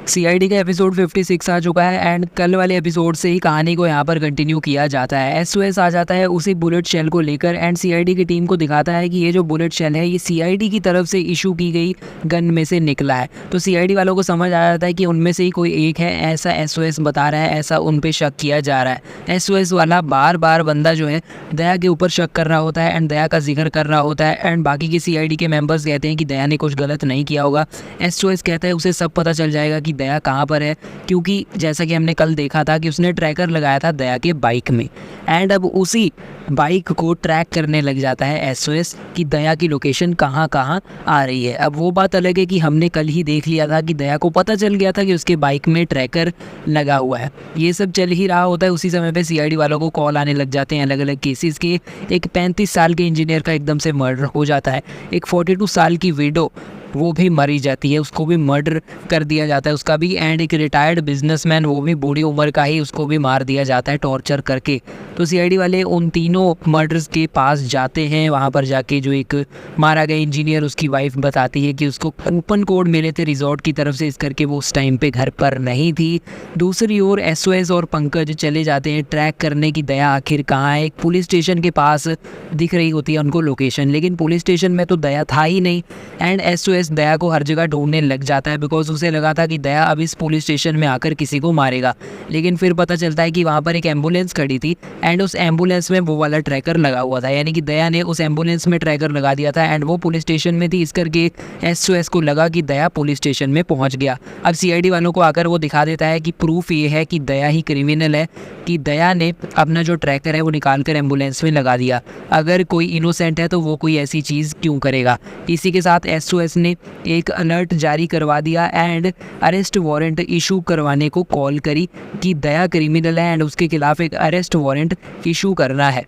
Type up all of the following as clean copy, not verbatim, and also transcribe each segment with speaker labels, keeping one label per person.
Speaker 1: CID का episode 56 आ चुका है एंड कल वाले एपिसोड से ही कहानी को यहाँ पर कंटिन्यू किया जाता है। एसओएस आ जाता है उसी बुलेट शेल को लेकर एंड सीआईडी की टीम को दिखाता है कि ये जो बुलेट शेल है ये सीआईडी की तरफ से इशू की गई गन में से निकला है। तो सीआईडी वालों को समझ आ जाता है कि उनमें से ही कोई एक है, ऐसा एसओएस बता रहा है, ऐसा उन पे शक किया जा रहा है। एसओएस वाला बार बार बंदा जो है दया के ऊपर शक कर रहा होता है एंड दया का जिक्र कर रहा होता है एंड बाकी के सीआईडी के मेंबर्स कहते हैं कि दया ने कुछ गलत नहीं किया होगा। एसओएस कहता है उसे सब पता चल जाएगा कि दया कहाँ पर है, क्योंकि जैसा कि हमने कल देखा था कि उसने ट्रैकर लगाया था दया के बाइक में एंड अब उसी बाइक को ट्रैक करने लग जाता है एसओएस कि दया की लोकेशन कहाँ कहाँ आ रही है। अब वो बात अलग है कि हमने कल ही देख लिया था कि दया को पता चल गया था कि उसके बाइक में ट्रैकर लगा हुआ है। ये सब चल ही रहा होता है, उसी समय पे सीआईडी वालों को कॉल आने लग जाते हैं अलग अलग केसेस के। एक 35 साल के इंजीनियर का एकदम से मर्डर हो जाता है, एक 42 साल की विडो वो भी मरी जाती है, उसको भी मर्डर कर दिया जाता है उसका भी, एंड एक रिटायर्ड बिजनेसमैन वो भी बूढ़ी उम्र का ही, उसको भी मार दिया जाता है टॉर्चर करके। तो सीआईडी वाले उन तीनों मर्डर्स के पास जाते हैं। वहाँ पर जाके जो एक मारा गया इंजीनियर उसकी वाइफ बताती है कि उसको कूपन कोड मिले थे रिजॉर्ट की तरफ से, इस करके वो उस टाइम पे घर पर नहीं थी। दूसरी ओर एसओएस और पंकज चले जाते हैं ट्रैक करने की दया आखिर कहाँ है। एक पुलिस स्टेशन के पास दिख रही होती है उनको लोकेशन, लेकिन पुलिस स्टेशन में तो दया था ही नहीं एंड एसओएस दया को हर जगह ढूंढने लग जाता है बिकॉज उसे लगा था कि दया अब इस पुलिस स्टेशन में आकर किसी को मारेगा। लेकिन फिर पता चलता है कि वहाँ पर एक एम्बुलेंस खड़ी थी एंड उस एम्बुलेंस में वो वाला ट्रैकर लगा हुआ था, यानी कि दया ने उस एम्बुलेंस में ट्रैकर लगा दिया था एंड वो पुलिस स्टेशन में थी, इस करके एसओएस को लगा कि दया पुलिस स्टेशन में पहुँच गया। अब सीआईडी वालों को आकर वो दिखा देता है कि प्रूफ ये है कि दया ही क्रिमिनल है, कि दया ने अपना जो ट्रैकर है वो निकाल कर एम्बुलेंस में लगा दिया। अगर कोई इनोसेंट है तो वो कोई ऐसी चीज़ क्यों करेगा। इसी के साथ एसओएस ने एक अलर्ट जारी करवा दिया एंड अरेस्ट वारंट इशू करवाने को कॉल करी कि दया क्रिमिनल है एंड उसके खिलाफ एक अरेस्ट वारंट इशू करना है।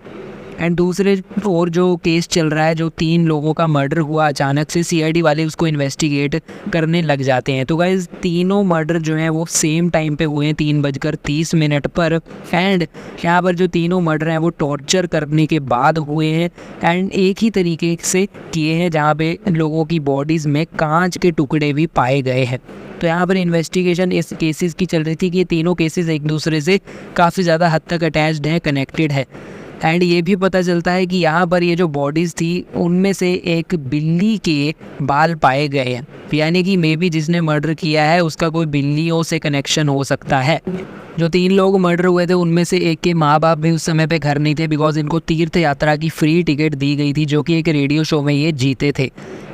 Speaker 1: एंड दूसरे और जो केस चल रहा है, जो 3 लोगों का मर्डर हुआ अचानक से, सीआईडी वाले उसको इन्वेस्टिगेट करने लग जाते हैं। तो गाइस तीनों मर्डर जो हैं वो सेम टाइम पे हुए हैं 3:30 पर एंड यहाँ पर जो तीनों मर्डर हैं वो टॉर्चर करने के बाद हुए हैं एंड एक ही तरीके से किए हैं जहाँ पे लोगों की बॉडीज़ में कांच के टुकड़े भी पाए गए हैं। तो यहाँ पर इन्वेस्टिगेशन इस केसेस की चल रही थी कि ये तीनों केसेस एक दूसरे से काफ़ी ज़्यादा हद तक अटैच्ड हैं, कनेक्टेड है एंड ये भी पता चलता है कि यहाँ पर ये जो बॉडीज़ थी उनमें से एक बिल्ली के बाल पाए गए हैं, यानी कि मे बी जिसने मर्डर किया है उसका कोई बिल्लियों से कनेक्शन हो सकता है। जो 3 लोग मर्डर हुए थे उनमें से एक के माँ बाप भी उस समय पे घर नहीं थे बिकॉज इनको तीर्थ यात्रा की फ्री टिकट दी गई थी जो कि एक रेडियो शो में ये जीते थे।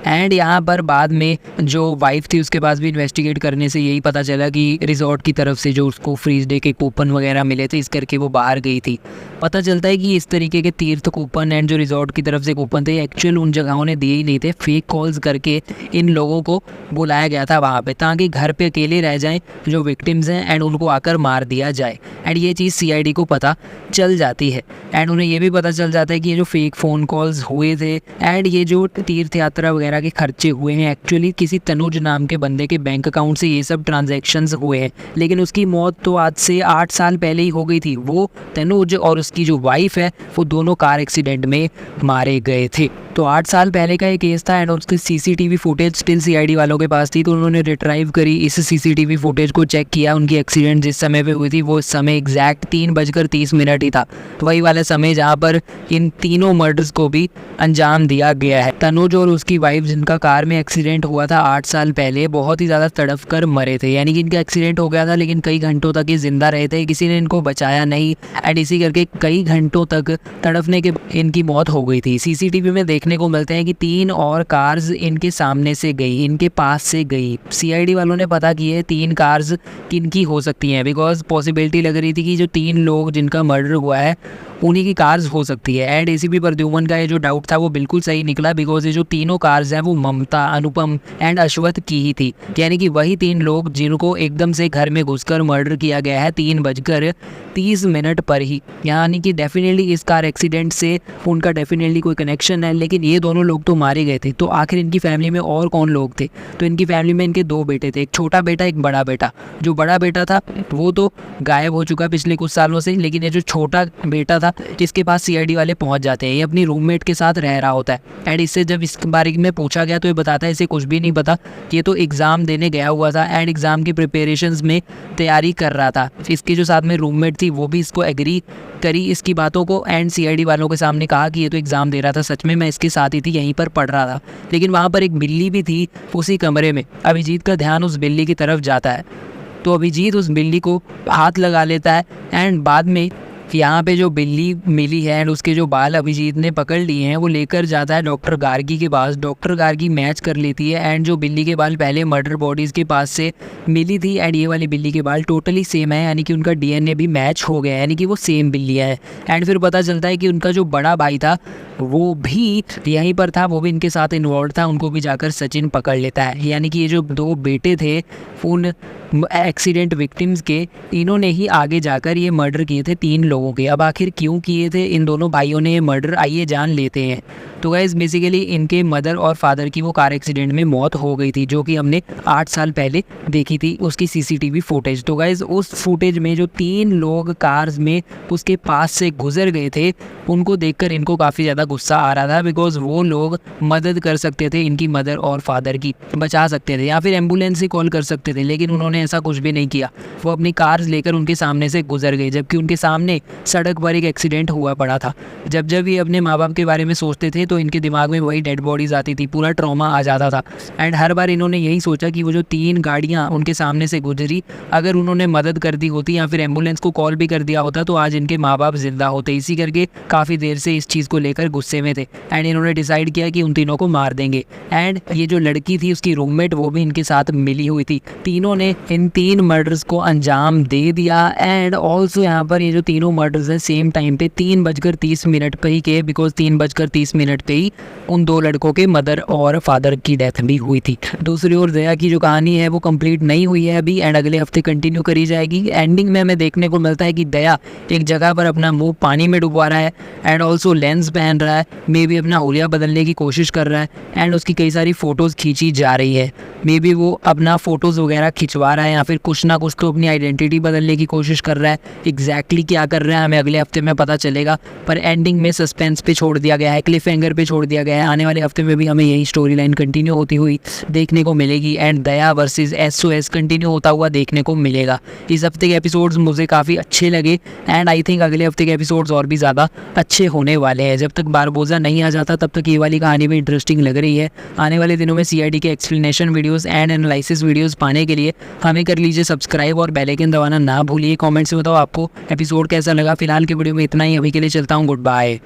Speaker 1: एंड यहाँ पर बाद में जो वाइफ थी उसके पास भी इन्वेस्टिगेट करने से यही पता चला कि रिजॉर्ट की तरफ से जो उसको फ्रीज डे के कूपन वगैरह मिले थे, इस करके वो बाहर गई थी। पता चलता है कि इस तरीके के तीर्थ कूपन एंड जो रिजॉर्ट की तरफ से कूपन थे एक्चुअल उन जगहों ने दिए ही नहीं थे, फेक कॉल्स करके इन लोगों को बुलाया गया था वहाँ पे ताकि घर पे अकेले रह जाएं जो विक्टिम्स हैं एंड उनको आकर मार दिया जाए। एंड ये चीज़ सीआईडी को पता चल जाती है एंड उन्हें ये भी पता चल जाता है कि ये जो फेक फ़ोन कॉल्स हुए थे एंड ये जो तीर्थ यात्रा वगैरह के खर्चे हुए हैं एक्चुअली किसी तनुज नाम के बंदे के बैंक अकाउंट से ये सब ट्रांजैक्शंस हुए हैं। लेकिन उसकी मौत तो आज से 8 साल पहले ही हो गई थी। वो तनुज और उसकी जो वाइफ है वो दोनों कार एक्सीडेंट में मारे गए थे। तो 8 साल पहले का ये केस था एंड उसकी सीसीटीवी फुटेज स्टिल सीआईडी वालों के पास थी, तो उन्होंने रिट्राइव करी इस सीसीटीवी फुटेज को, चेक किया उनकी एक्सीडेंट जिस समय पे हुई थी वो समय एग्जैक्ट 3:30 ही था। तो वही वाला समय जहाँ पर इन तीनों मर्डर्स को भी अंजाम दिया गया है। तनुज और उसकी वाइफ जिनका कार में एक्सीडेंट हुआ था 8 साल पहले, बहुत ही ज़्यादा तड़प कर मरे थे, यानी कि इनका एक्सीडेंट हो गया था लेकिन कई घंटों तक ये जिंदा रहे थे, किसी ने इनको बचाया नहीं एंड इसी करके कई घंटों तक तड़पने के इनकी मौत हो गई थी। सीसीटीवी में देखने को मिलते हैं कि 3 और कार्स इनके सामने से गई, इनके पास से गई। सीआईडी वालों ने पता किए 3 कार्स किनकी हो सकती हैं बिकॉज पॉसिबिलिटी लग रही थी कि जो 3 लोग जिनका मर्डर हुआ है उन्हीं की कार्स हो सकती है एंड एसीपी प्रद्युमन का ये जो डाउट था वो बिल्कुल सही निकला बिकॉज ये जो तीनों कार्स हैं वो ममता, अनुपम एंड अश्वथ की ही थी, यानी कि वही 3 लोग जिनको एकदम से घर में घुसकर मर्डर किया गया है 3:30 पर ही, यानी कि डेफिनेटली इस कार एक्सीडेंट से उनका डेफिनेटली कोई कनेक्शन है। लेकिन ये दोनों लोग तो मारे गए थे, तो आखिर इनकी फैमिली में और कौन लोग थे? तो इनकी फैमिली में इनके 2 बेटे थे, एक छोटा बेटा एक बड़ा बेटा। जो बड़ा बेटा था वो तो गायब हो चुका पिछले कुछ सालों से, लेकिन ये जो छोटा बेटा था था, जिसके पास सीआईडी वाले पहुंच जाते हैं। ये अपनी रूममेट के साथ रह रहा होता है एंड इससे जब इस बारे में पूछा गया तो ये बताता है इसे कुछ भी नहीं पता, ये तो एग्ज़ाम देने गया हुआ था एंड एग्ज़ाम की प्रिपरेशंस में तैयारी कर रहा था। इसकी जो साथ में रूममेट थी वो भी इसको एग्री करी इसकी बातों को एंड सीआईडी वालों के सामने कहा कि ये तो एग्ज़ाम दे रहा था, सच में मैं इसके साथ ही थी, यहीं पर पढ़ रहा था। लेकिन वहाँ पर एक बिल्ली भी थी उसी कमरे में। अभिजीत का ध्यान उस बिल्ली की तरफ जाता है तो अभिजीत उस बिल्ली को हाथ लगा लेता है एंड बाद में यहाँ पे जो बिल्ली मिली है एंड उसके जो बाल अभिजीत ने पकड़ लिए हैं वो लेकर जाता है डॉक्टर गार्गी के पास। डॉक्टर गार्गी मैच कर लेती है एंड जो बिल्ली के बाल पहले मर्डर बॉडीज़ के पास से मिली थी एंड ये वाली बिल्ली के बाल टोटली सेम है, यानी कि उनका डीएनए भी मैच हो गया है, यानी कि वो सेम बिल्ली है। एंड फिर पता चलता है कि उनका जो बड़ा भाई था वो भी यहीं पर था, वो भी इनके साथ इन्वॉल्व था, उनको भी जाकर सचिन पकड़ लेता है। यानी कि ये जो दो बेटे थे उन एक्सीडेंट विक्टिम्स के, इन्होंने ही आगे जाकर ये मर्डर किए थे 3 लोगों के। अब आखिर क्यों किए थे इन दोनों भाइयों ने ये मर्डर, आइए जान लेते हैं। तो गाइस बेसिकली इनके मदर और फादर की वो कार एक्सीडेंट में मौत हो गई थी, जो कि हमने 8 साल पहले देखी थी उसकी सीसीटीवी फुटेज। तो गाइस उस फुटेज में जो 3 लोग कार्स में उसके पास से गुजर गए थे उनको देखकर इनको काफ़ी ज़्यादा गुस्सा आ रहा था, बिकॉज वो लोग मदद कर सकते थे इनकी मदर और फादर की, बचा सकते थे या फिर एम्बुलेंस ही कॉल कर सकते थे, लेकिन उन्होंने ऐसा कुछ भी नहीं किया। वो अपनी कार्स लेकर उनके सामने से गुजर गए, जबकि उनके सामने सड़क पर एक एक्सीडेंट हुआ पड़ा था। जब जब ये अपने माँ बाप के बारे में सोचते थे तो इनके दिमाग में वही डेड बॉडीज आती थी, पूरा ट्रॉमा आ जाता था। एंड हर बार इन्होंने यही सोचा कि वो जो 3 गाड़ियाँ उनके सामने से गुजरी, अगर उन्होंने मदद कर दी होती या फिर एम्बुलेंस को कॉल भी कर दिया होता तो आज इनके माँ बाप जिंदा होते। इसी करके काफ़ी देर से इस चीज़ को लेकर गुस्से में थे एंड इन्होंने डिसाइड किया कि उन तीनों को मार देंगे। एंड ये जो लड़की थी उसकी रूममेट वो भी इनके साथ मिली हुई थी। तीनों ने इन 3 मर्डर्स को अंजाम दे दिया। एंड ऑल्सो यहाँ पर ये जो तीनों मर्डर्स हैं सेम टाइम पे 3:30 पर ही के, बिकॉज 3:30 पे ही उन 2 लड़कों के मदर और फादर की डेथ भी हुई थी। दूसरी ओर दया की जो कहानी है वो कंप्लीट नहीं हुई है अभी एंड अगले हफ्ते कंटिन्यू करी जाएगी। एंडिंग में हमें देखने को मिलता है कि दया एक जगह पर अपना मुंह पानी में डुबवा रहा है एंड ऑल्सो लेंस पहन रहा है, मे बी अपना हुलिया बदलने की कोशिश कर रहा है एंड उसकी कई सारी फ़ोटोज़ खींची जा रही है। मे बी वो अपना फ़ोटोज़ वगैरह खिंचवा रहा है या फिर कुछ ना कुछ तो अपनी आइडेंटिटी बदलने की कोशिश कर रहा है। एग्जैक्टली क्या कर रहा है हमें अगले हफ्ते में पता चलेगा, पर एंडिंग में सस्पेंस पे छोड़ दिया गया है, क्लिफ हैंगर पे छोड़ दिया गया है। आने वाले हफ्ते में भी हमें यही स्टोरी लाइन कंटिन्यू होती हुई देखने को मिलेगी and Daya versus SOS continue होता हुआ देखने को मिलेगा। इस हफ्ते के एपिसोड्स मुझे काफ़ी अच्छे लगे एंड आई थिंक अगले हफ्ते के एपिसोड्स और भी ज़्यादा अच्छे होने वाले हैं। जब तक बारबोजा नहीं आ जाता तब तक ये वाली कहानी भी इंटरेस्टिंग लग रही है। आने वाले दिनों में CID के explanation videos and analysis videos पाने के लिए हमें कर लीजिए सब्सक्राइब और बेल आइकन दबाना ना भूलिए। कमेंट्स में बताओ आपको एपिसोड कैसा लगा। फिलहाल के वीडियो में इतना ही, अभी के लिए चलता हूँ, गुड बाय।